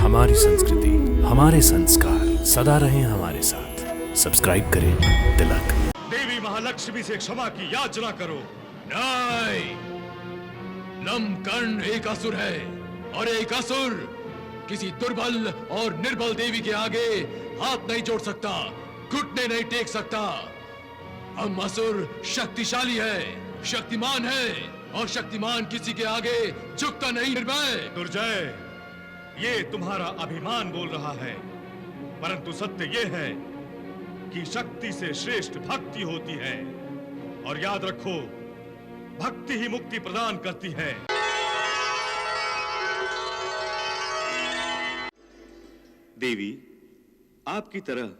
हमारी संस्कृति, हमारे संस्कार सदा रहें हमारे साथ। सब्सक्राइब करें तिलक। देवी महालक्ष्मी से क्षमा की याचना करो। नहीं, लंबकर्ण एक असुर है और एक असुर किसी दुर्बल और निर्बल देवी के आगे हाथ नहीं जोड़ सकता, घुटने नहीं टेक सकता। हम असुर शक्तिशाली है, शक्तिमान है, और शक्तिमान किसी के आगे झुकता नहीं। निर्भय दुर्जय, ये तुम्हारा अभिमान बोल रहा है, परंतु सत्य ये है कि शक्ति से श्रेष्ठ भक्ति होती है। और याद रखो, भक्ति ही मुक्ति प्रदान करती है। देवी, आपकी तरह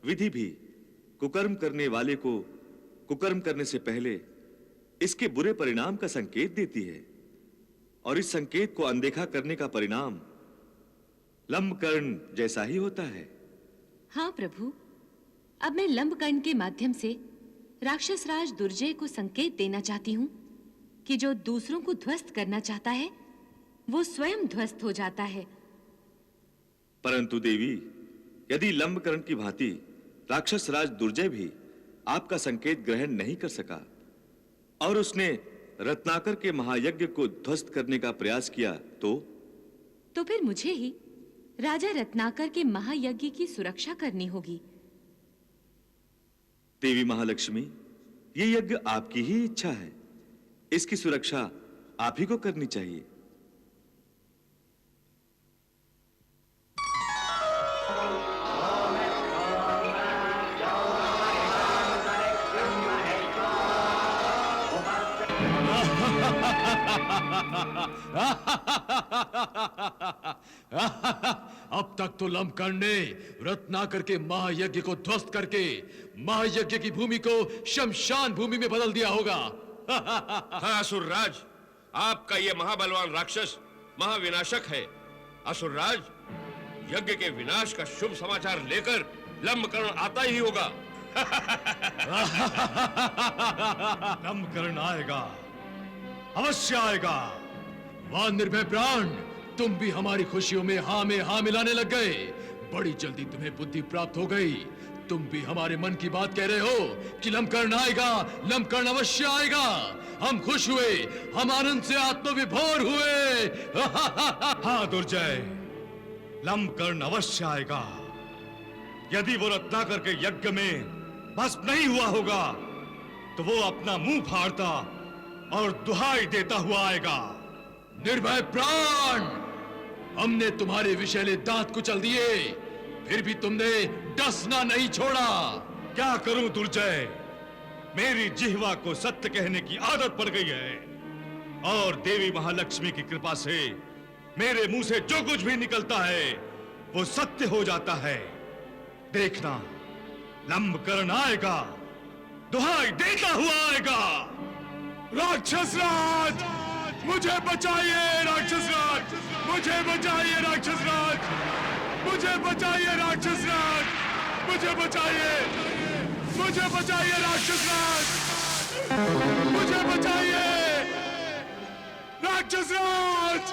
विधि भी कुकर्म करने वाले को कुकर्म करने से पहले इसके बुरे परिणाम का संकेत देती है, और इस संकेत को अनदेखा करने का परिणाम लंबकर्ण जैसा ही होता है। हाँ प्रभु, अब मैं लंबकर्ण के माध्यम से राक्षस राज दुर्जय को संकेत देना चाहती हूँ कि जो दूसरों को ध्वस्त करना चाहता है वो स्वयं ध्वस्त हो जाता है। परंतु देवी, यदि लंबकर्ण की भांति राक्षस राज दुर्जय भी आपका संकेत ग्रहण नहीं कर सका और उसने रत्नाकर के महायज्ञ को ध्वस्त करने का प्रयास किया, तो फिर मुझे ही राजा रत्नाकर के महायज्ञ की सुरक्षा करनी होगी। देवी महालक्ष्मी, ये यज्ञ आपकी ही इच्छा है, इसकी सुरक्षा आप ही को करनी चाहिए। अब तक तो लंबकर्ण ने रत्नाकर के महायज्ञ को ध्वस्त करके महायज्ञ की भूमि को शमशान भूमि में बदल दिया होगा। हाँ असुरराज, आपका यह महाबलवान राक्षस महाविनाशक है। असुरराज, यज्ञ के विनाश का शुभ समाचार लेकर लंबकर्ण आता ही होगा। लंबकर्ण आएगा, अवश्य आएगा। वाह निर्भय प्राण, तुम भी हमारी खुशियों में हाँ मिलाने लग गए। बड़ी जल्दी तुम्हें बुद्धि प्राप्त हो गई। तुम भी हमारे मन की बात कह रहे हो कि लंबकर्ण आएगा, लंबकर्ण अवश्य आएगा। हम खुश हुए, हम आनंद से आत्मविभोर हुए। हाँ दुर्जय, लंबकर्ण अवश्य आएगा। यदि वो रत्नाकर के यज्ञ में भस्म नहीं हुआ होगा तो वो अपना मुंह फाड़ता और दुहाई देता हुआ आएगा। निर्भय प्राण, हमने तुम्हारे विषैले दांत कुचल दिए, फिर भी तुमने डसना नहीं छोड़ा। क्या करूं दुर्जय, मेरी जिह्वा को सत्य कहने की आदत पड़ गई है, और देवी महालक्ष्मी की कृपा से मेरे मुंह से जो कुछ भी निकलता है वो सत्य हो जाता है। देखना, लंबकर्ण आएगा, दुहाई देता हुआ आएगा। राक्षस राज, मुझे बचाइए राक्षस राज, मुझे बचाइए राक्षस राज, मुझे बचाइए राक्षस राज, मुझे बचाइए, मुझे बचाइए राक्षस राज, मुझे बचाइए राक्षस राज,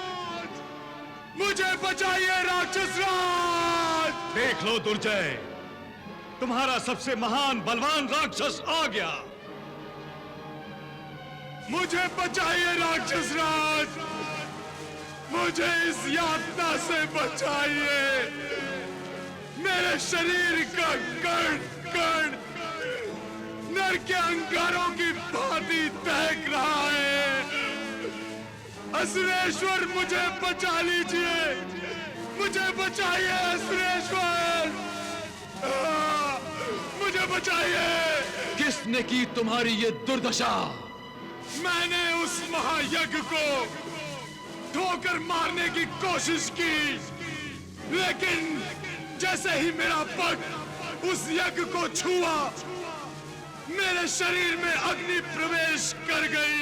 मुझे बचाइए राक्षस राज। देख लो दुर्जय, तुम्हारा सबसे महान बलवान राक्षस आ गया। मुझे बचाइए राक्षस राज, मुझे इस यातना से बचाइए। मेरे शरीर का कण कण नर के अंगारों की भांति दहक रहा है। असुरेश्वर, मुझे बचा लीजिए, मुझे बचाइए असुरेश्वर, मुझे बचाइए। किसने की तुम्हारी ये दुर्दशा? मैंने उस महायज्ञ को ठोकर मारने की कोशिश की, लेकिन जैसे ही मेरा पग उस यज्ञ को छुआ, मेरे शरीर में अग्नि प्रवेश कर गई।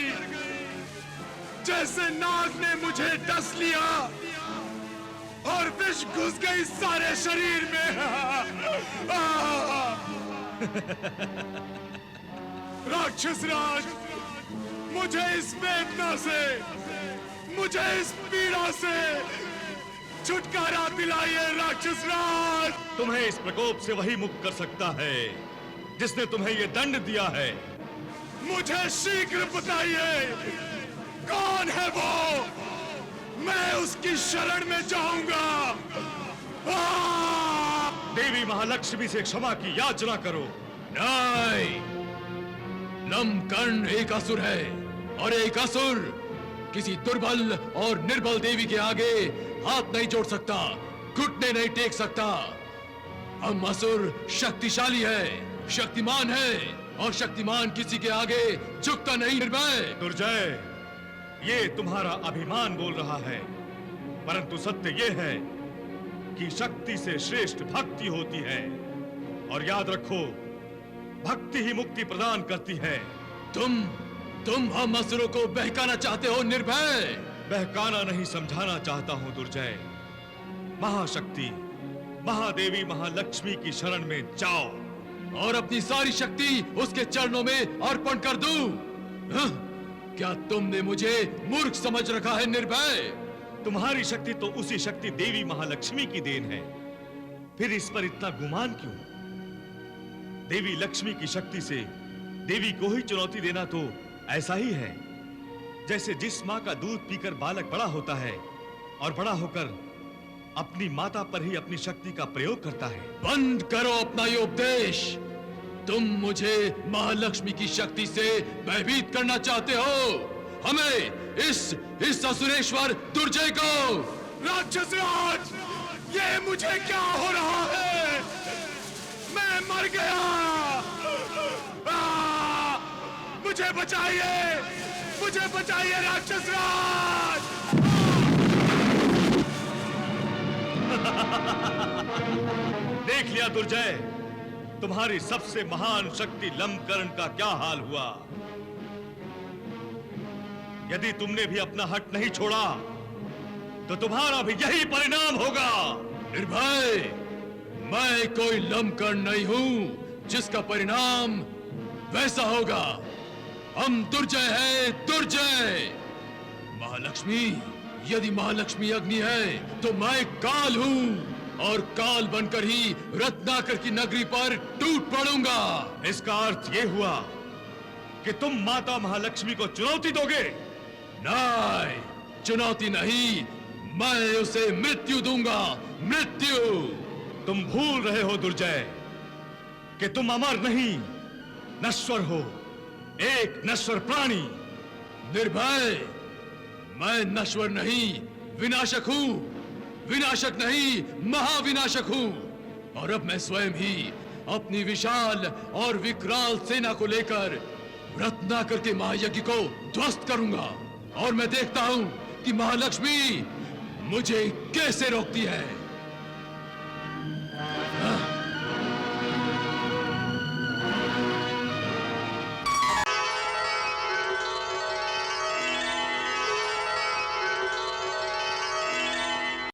जैसे नाग ने मुझे डस लिया और विष घुस गई सारे शरीर में। राक्षस राज, मुझे इस वेदना से, मुझे इस पीड़ा से छुटकारा दिलाइए राक्षस राज। तुम्हें इस प्रकोप से वही मुक्त कर सकता है जिसने तुम्हें ये दंड दिया है। मुझे शीघ्र बताइए कौन है वो, मैं उसकी शरण में जाऊंगा। देवी महालक्ष्मी से क्षमा की याचना करो। नहीं, लंबकर्ण एक असुर है और एक असुर किसी दुर्बल और निर्बल देवी के आगे हाथ नहीं जोड़ सकता, घुटने नहीं टेक सकता। हम असुर शक्तिशाली है, शक्तिमान है, और शक्तिमान किसी के आगे झुकता नहीं। निर्भय दुर्जय, ये तुम्हारा अभिमान बोल रहा है, परंतु सत्य ये है कि शक्ति से श्रेष्ठ भक्ति होती है। और याद रखो, भक्ति ही मुक्ति प्रदान करती है। तुम हम असुरों को बहकाना चाहते हो निर्भय। बहकाना नहीं, समझाना चाहता हूं दुर्जय। महाशक्ति महादेवी महालक्ष्मी की शरण में जाओ और अपनी सारी शक्ति उसके चरणों में अर्पण कर दूं। क्या तुमने मुझे मूर्ख समझ रखा है निर्भय? तुम्हारी शक्ति तो उसी शक्ति देवी महालक्ष्मी की देन है, फिर इस पर इतना गुमान क्यों? देवी लक्ष्मी की शक्ति से देवी को ही चुनौती देना तो ऐसा ही है जैसे जिस माँ का दूध पीकर बालक बड़ा होता है और बड़ा होकर अपनी माता पर ही अपनी शक्ति का प्रयोग करता है। बंद करो अपना ये उपदेश। तुम मुझे महालक्ष्मी की शक्ति से भयभीत करना चाहते हो, हमें इस असुरेश्वर दुर्जय को। राक्षस राज, ये मुझे क्या हो रहा है? मैं मर गया। मुझे बचाइए, मुझे बचाइए राक्षस राज। देख लिया दुर्जय, तुम्हारी सबसे महान शक्ति लंबकर्ण का क्या हाल हुआ। यदि तुमने भी अपना हट नहीं छोड़ा तो तुम्हारा भी यही परिणाम होगा। निर्भय, मैं कोई लंबकर्ण नहीं हूं जिसका परिणाम वैसा होगा। हम दुर्जय है, दुर्जय। महालक्ष्मी, यदि महालक्ष्मी अग्नि है तो मैं काल हूं और काल बनकर ही रत्नाकर की नगरी पर टूट पड़ूंगा। इसका अर्थ ये हुआ कि तुम माता महालक्ष्मी को चुनौती दोगे? नहीं, चुनौती नहीं, मैं उसे मृत्यु दूंगा, मृत्यु। तुम भूल रहे हो दुर्जय कि तुम अमर नहीं, नश्वर हो, एक नश्वर प्राणी। निर्भय, मैं नश्वर नहीं, विनाशक हूं, विनाशक नहीं, महाविनाशक हूं। और अब मैं स्वयं ही अपनी विशाल और विकराल सेना को लेकर रत्नाकर के महायज्ञ को ध्वस्त करूंगा। और मैं देखता हूं कि महालक्ष्मी मुझे कैसे रोकती है।